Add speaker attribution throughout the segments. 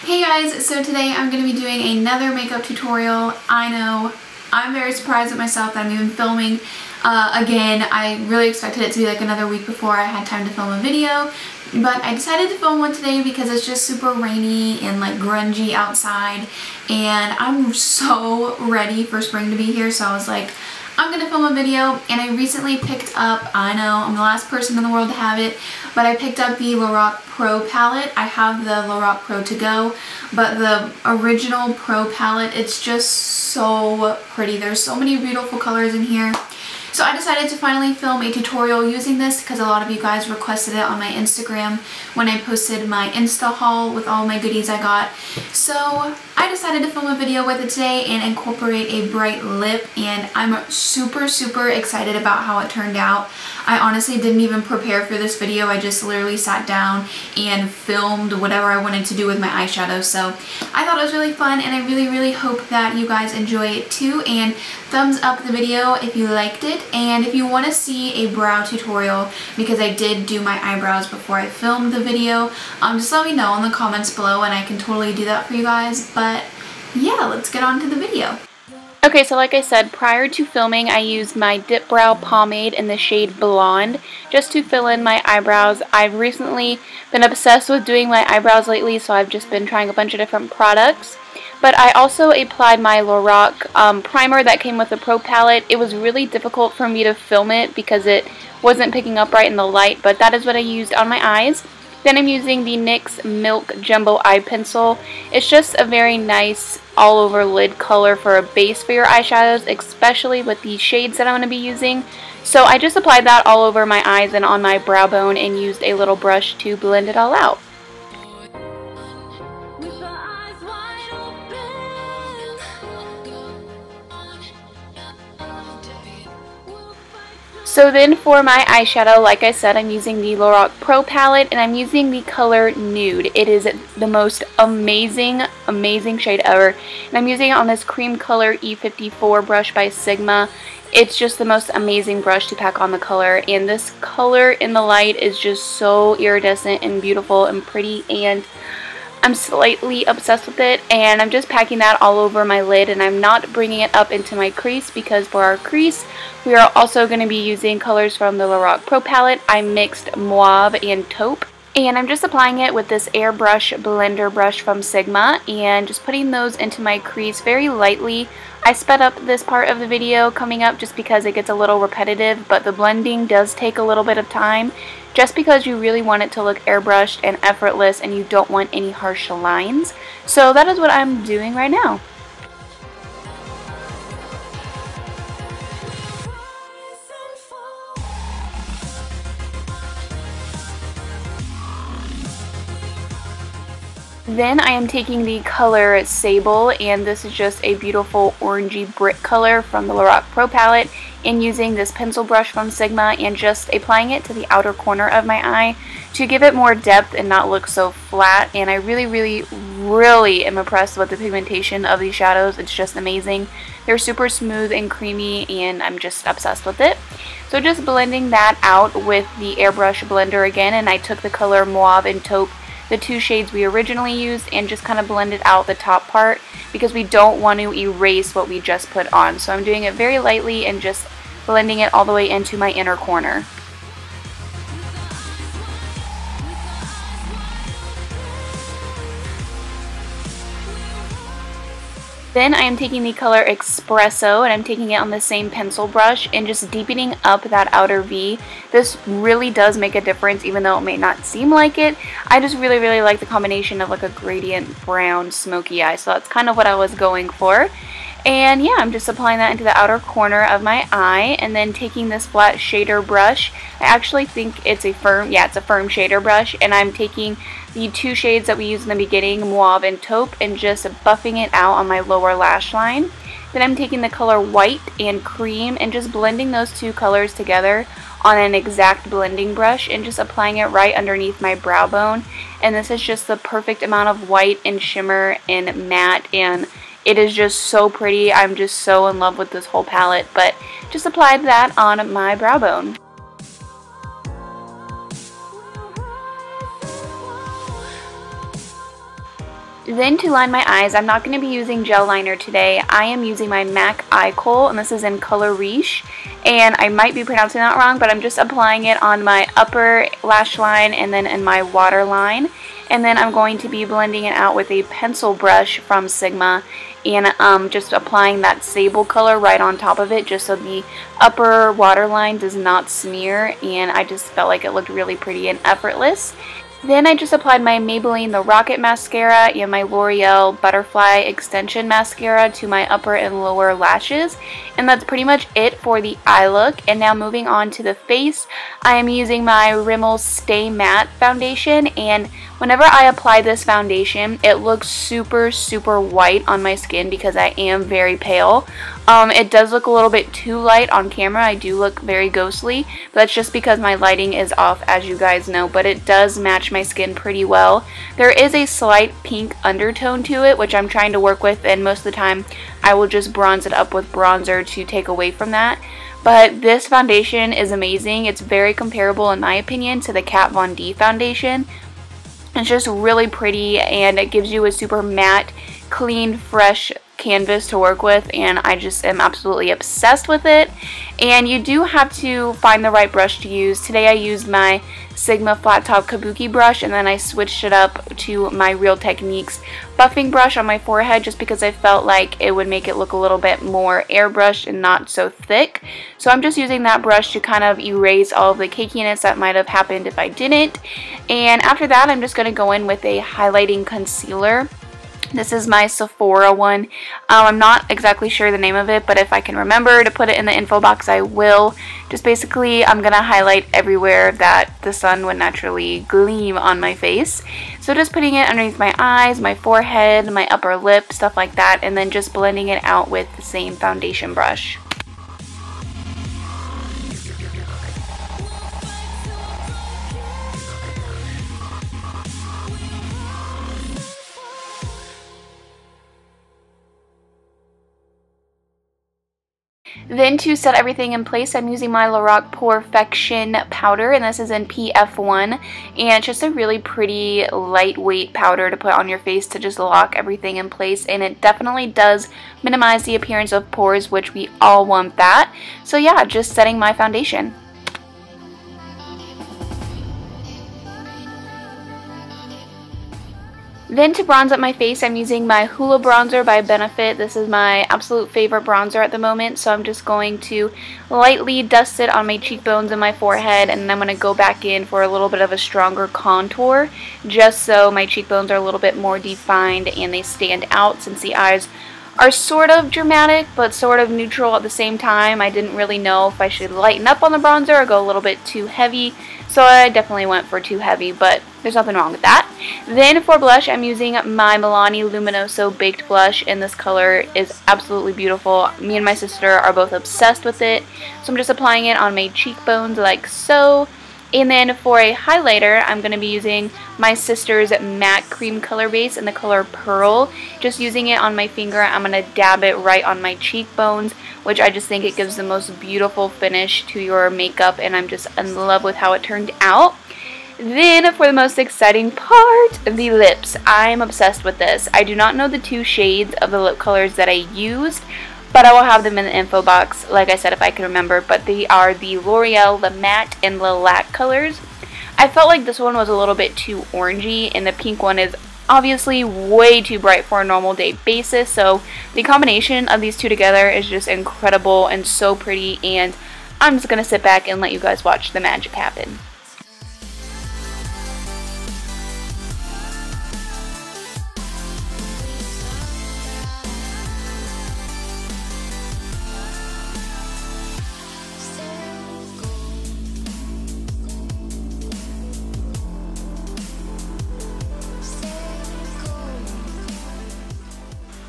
Speaker 1: Hey guys, so today I'm going to be doing another makeup tutorial. I know, I'm very surprised at myself that I'm even filming again. I really expected it to be like another week before I had time to film a video, but I decided to film one today because it's just super rainy and like grungy outside, and I'm so ready for spring to be here, so I was like, I'm gonna film a video. And I recently picked up, I know I'm the last person in the world to have it, but I picked up the Lorac Pro palette. I have the Lorac Pro to go, but the original Pro palette, it's just so pretty. There's so many beautiful colors in here. So I decided to finally film a tutorial using this because a lot of you guys requested it on my Instagram when I posted my Insta haul with all my goodies I got. So I decided to film a video with it today and incorporate a bright lip, and I'm super excited about how it turned out. I honestly didn't even prepare for this video. I just literally sat down and filmed whatever I wanted to do with my eyeshadow. So I thought it was really fun, and I really hope that you guys enjoy it too. And thumbs up the video if you liked it. And if you want to see a brow tutorial, because I did do my eyebrows before I filmed the video, just let me know in the comments below and I can totally do that for you guys. But yeah, let's get on to the video.
Speaker 2: Okay, so like I said, prior to filming, I used my Dip Brow Pomade in the shade Blonde just to fill in my eyebrows. I've recently been obsessed with doing my eyebrows lately, so I've just been trying a bunch of different products. But I also applied my Lorac primer that came with the Pro palette. It was really difficult for me to film it because it wasn't picking up right in the light, but that is what I used on my eyes. Then I'm using the NYX Milk Jumbo Eye Pencil. It's just a very nice all-over lid color for a base for your eyeshadows, especially with the shades that I'm going to be using. So I just applied that all over my eyes and on my brow bone and used a little brush to blend it all out. So then for my eyeshadow, like I said, I'm using the Lorac Pro palette, and I'm using the color Nude. It is the most amazing shade ever. And I'm using it on this cream color E54 brush by Sigma. It's just the most amazing brush to pack on the color. And this color in the light is just so iridescent and beautiful and pretty, and I'm slightly obsessed with it, and I'm just packing that all over my lid, and I'm not bringing it up into my crease because for our crease we are also going to be using colors from the Lorac Pro palette. I mixed Mauve and Taupe, and I'm just applying it with this airbrush blender brush from Sigma and just putting those into my crease very lightly. I sped up this part of the video coming up just because it gets a little repetitive, but the blending does take a little bit of time just because you really want it to look airbrushed and effortless and you don't want any harsh lines. So that is what I'm doing right now. Then I am taking the color Sable, and this is just a beautiful orangey brick color from the Lorac Pro palette, and using this pencil brush from Sigma and just applying it to the outer corner of my eye to give it more depth and not look so flat. And I really am impressed with the pigmentation of these shadows. It's just amazing. They're super smooth and creamy, and I'm just obsessed with it. So just blending that out with the airbrush blender again, and I took the color Mauve and Taupe, the two shades we originally used, and just kind of blended out the top part because we don't want to erase what we just put on. So I'm doing it very lightly and just blending it all the way into my inner corner. Then I am taking the color Espresso, and I'm taking it on the same pencil brush and just deepening up that outer V. This really does make a difference even though it may not seem like it. I just really like the combination of like a gradient brown smoky eye, so that's kind of what I was going for. And yeah, I'm just applying that into the outer corner of my eye, and then taking this flat shader brush. I actually think it's a firm shader brush, and I'm taking the two shades that we used in the beginning, Mauve and Taupe, and just buffing it out on my lower lash line. Then I'm taking the color White and Cream and just blending those two colors together on an exact blending brush and just applying it right underneath my brow bone. And this is just the perfect amount of white and shimmer and matte, and it is just so pretty. I'm just so in love with this whole palette, but just applied that on my brow bone. Then to line my eyes, I'm not going to be using gel liner today. I am using my MAC Eye Kohl, and this is in color Riche. And I might be pronouncing that wrong, but I'm just applying it on my upper lash line and then in my waterline. And then I'm going to be blending it out with a pencil brush from Sigma and just applying that sable color right on top of it just so the upper waterline does not smear, and I just felt like it looked really pretty and effortless. Then I just applied my Maybelline The Rocket Mascara and my L'Oreal Butterfly Extension Mascara to my upper and lower lashes. And that's pretty much it for the eye look. And now moving on to the face, I am using my Rimmel Stay Matte Foundation. And whenever I apply this foundation, it looks super, super white on my skin because I am very pale. It does look a little bit too light on camera. I do look very ghostly, but that's just because my lighting is off, as you guys know, but it does match my skin pretty well. There is a slight pink undertone to it, which I'm trying to work with, and most of the time I will just bronze it up with bronzer to take away from that. But this foundation is amazing. It's very comparable, in my opinion, to the Kat Von D foundation. It's just really pretty, and it gives you a super matte, clean, fresh canvas to work with, and I just am absolutely obsessed with it. And you do have to find the right brush to use. Today I used my Sigma Flat Top Kabuki brush, and then I switched it up to my Real Techniques buffing brush on my forehead just because I felt like it would make it look a little bit more airbrushed and not so thick. So I'm just using that brush to kind of erase all of the cakiness that might have happened if I didn't. And after that, I'm just going to go in with a highlighting concealer. This is my Sephora one. I'm not exactly sure the name of it, but if I can remember to put it in the info box, I will. Just basically, I'm going to highlight everywhere that the sun would naturally gleam on my face. So just putting it underneath my eyes, my forehead, my upper lip, stuff like that, and then just blending it out with the same foundation brush. Then to set everything in place, I'm using my Lorac Perfection powder, and this is in PF1, and it's just a really pretty lightweight powder to put on your face to just lock everything in place, and it definitely does minimize the appearance of pores, which we all want that. So yeah, just setting my foundation. Then to bronze up my face, I'm using my Hoola bronzer by Benefit. This is my absolute favorite bronzer at the moment, so I'm just going to lightly dust it on my cheekbones and my forehead, and then I'm going to go back in for a little bit of a stronger contour, just so my cheekbones are a little bit more defined and they stand out, since the eyes are sort of dramatic but sort of neutral at the same time. I didn't really know if I should lighten up on the bronzer or go a little bit too heavy, so I definitely went for too heavy, but there's nothing wrong with that. Then for blush, I'm using my Milani Luminoso Baked Blush, and this color is absolutely beautiful. Me and my sister are both obsessed with it, so I'm just applying it on my cheekbones like so. And then for a highlighter, I'm going to be using my sister's matte cream color base in the color Pearl. Just using it on my finger, I'm going to dab it right on my cheekbones, which I just think it gives the most beautiful finish to your makeup, and I'm just in love with how it turned out. Then for the most exciting part, the lips. I'm obsessed with this. I do not know the two shades of the lip colors that I used, but I will have them in the info box, like I said, if I can remember. But they are the L'Oreal, the Matte, and Lilac colors. I felt like this one was a little bit too orangey, and the pink one is obviously way too bright for a normal day basis. So the combination of these two together is just incredible and so pretty, and I'm just going to sit back and let you guys watch the magic happen.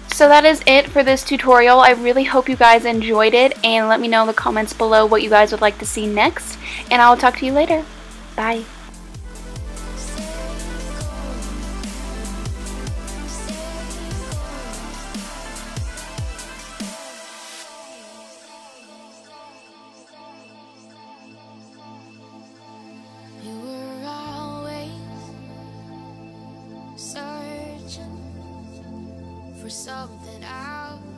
Speaker 2: So that is it for this tutorial. I really hope you guys enjoyed it, and let me know in the comments below what you guys would like to see next, and I'll talk to you later. Bye.
Speaker 3: You were always searching for something else.